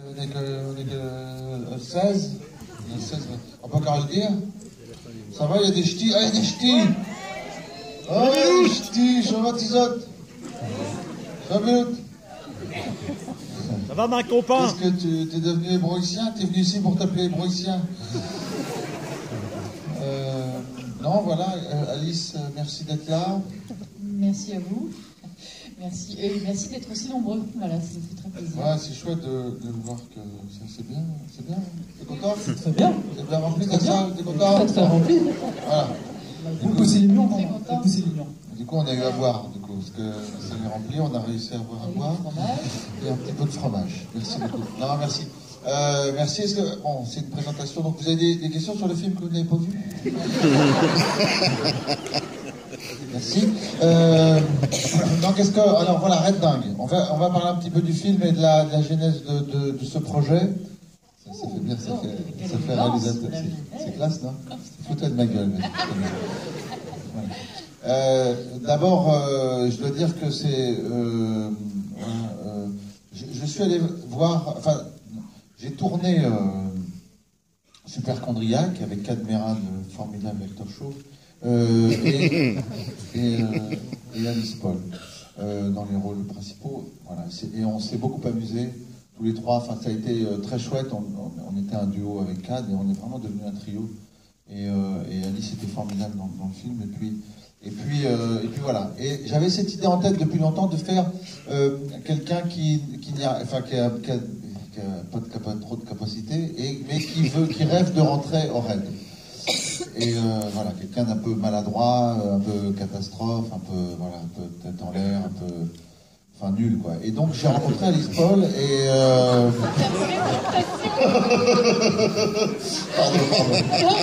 On est que 16. On est 16. On peut encore le dire. Ça va, il y a des ch'tis. Ah, il y a des ch'tis. Ah, des ch'tis, je vois Tizotte. Ça va, ça va, ma copain? Qu'est-ce que tu es devenu hébroïcien? Tu es venu ici pour t'appeler hébroïcien? Non, voilà, Alice, merci d'être là. Merci à vous. Merci, et merci d'être aussi nombreux. Voilà, ça me fait très plaisir. Ouais, c'est chouette de voir que c'est bien. C'est bien. T'es content? Très bien. C'est bien rempli ta salle? T'es content? Très très rempli. Voilà. Vous poussez les lions, Très content. vous poussez les lions. Du coup, on a eu à boire, du coup, parce que ça est rempli, on a réussi à avoir à boire. Et un petit peu de fromage. Merci beaucoup. Non, merci. Merci. Est-ce que, bon, c'est une présentation, donc vous avez des questions sur le film que vous n'avez pas vu? Merci. Donc, alors voilà, Red Dingue. On va parler un petit peu du film et de la genèse de ce projet. Ça fait bien, ça fait réalisateur. C'est classe, non? Foutez de ma gueule. Voilà. D'abord, je dois dire que c'est... je suis allé voir... Enfin, j'ai tourné Superchondriac avec Cadmeran, le formidable acteur chauve, et Alice Paul dans les rôles principaux. Voilà. Et on s'est beaucoup amusé, tous les trois. Enfin, ça a été très chouette. On était un duo avec Cad et on est vraiment devenu un trio. Et Alice était formidable dans le film. Et puis voilà. Et j'avais cette idée en tête depuis longtemps de faire quelqu'un qui a pas trop de capacité, mais qui rêve de rentrer au raid. Et voilà, quelqu'un d'un peu maladroit, un peu catastrophe, un peu tête en l'air, un peu, enfin nul quoi. Et donc j'ai rencontré Alice Paul et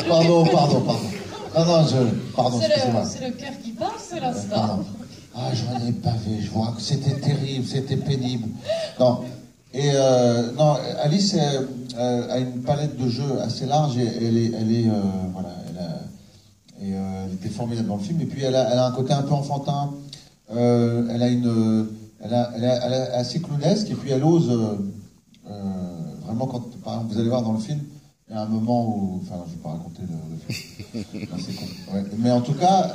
pardon. Pardon, excusez-moi. C'est le cœur qui bat, c'est l'instant. Ah, j'en ai bavé, je vois que c'était terrible, c'était pénible. Non. Et non, Alice a une palette de jeux assez large et elle était formidable dans le film. Et puis elle a un côté un peu enfantin. Elle est assez clownesque et puis elle ose vraiment quand, par exemple, vous allez voir dans le film, il y a un moment où, enfin, je vais pas raconter le film. Non, c'est con. Ouais. Mais en tout cas,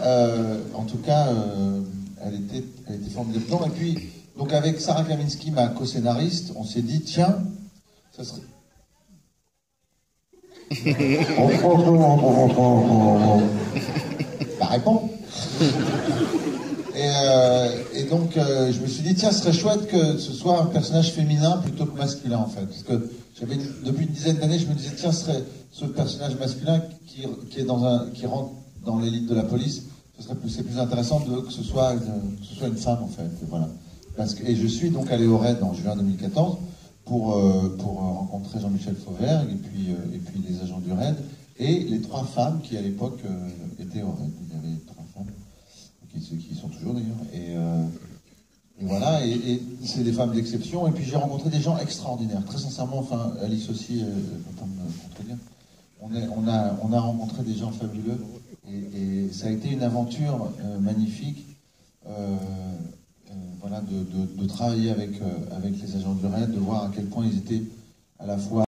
elle était formidable. Et puis, donc avec Sarah Kaminski, ma co-scénariste, on s'est dit, tiens, ça serait... Bah réponds. Et donc, je me suis dit, tiens, ce serait chouette que ce soit un personnage féminin plutôt que masculin, en fait. Parce que depuis une dizaine d'années, je me disais, tiens, ce personnage masculin qui rentre dans l'élite de la police, c'est plus intéressant que ce soit une femme, en fait. Et voilà. Et je suis donc allé au RAID en juin 2014 pour rencontrer Jean-Michel Fauvergue et puis les agents du RAID et les trois femmes qui à l'époque étaient au RAID. Il y avait trois femmes, qui sont toujours d'ailleurs. Et voilà, et c'est des femmes d'exception. Et puis j'ai rencontré des gens extraordinaires. Très sincèrement, enfin Alice aussi, peut pas me contredire. On a rencontré des gens fabuleux et ça a été une aventure magnifique. Voilà, de travailler avec les agents du RAID, de voir à quel point ils étaient à la fois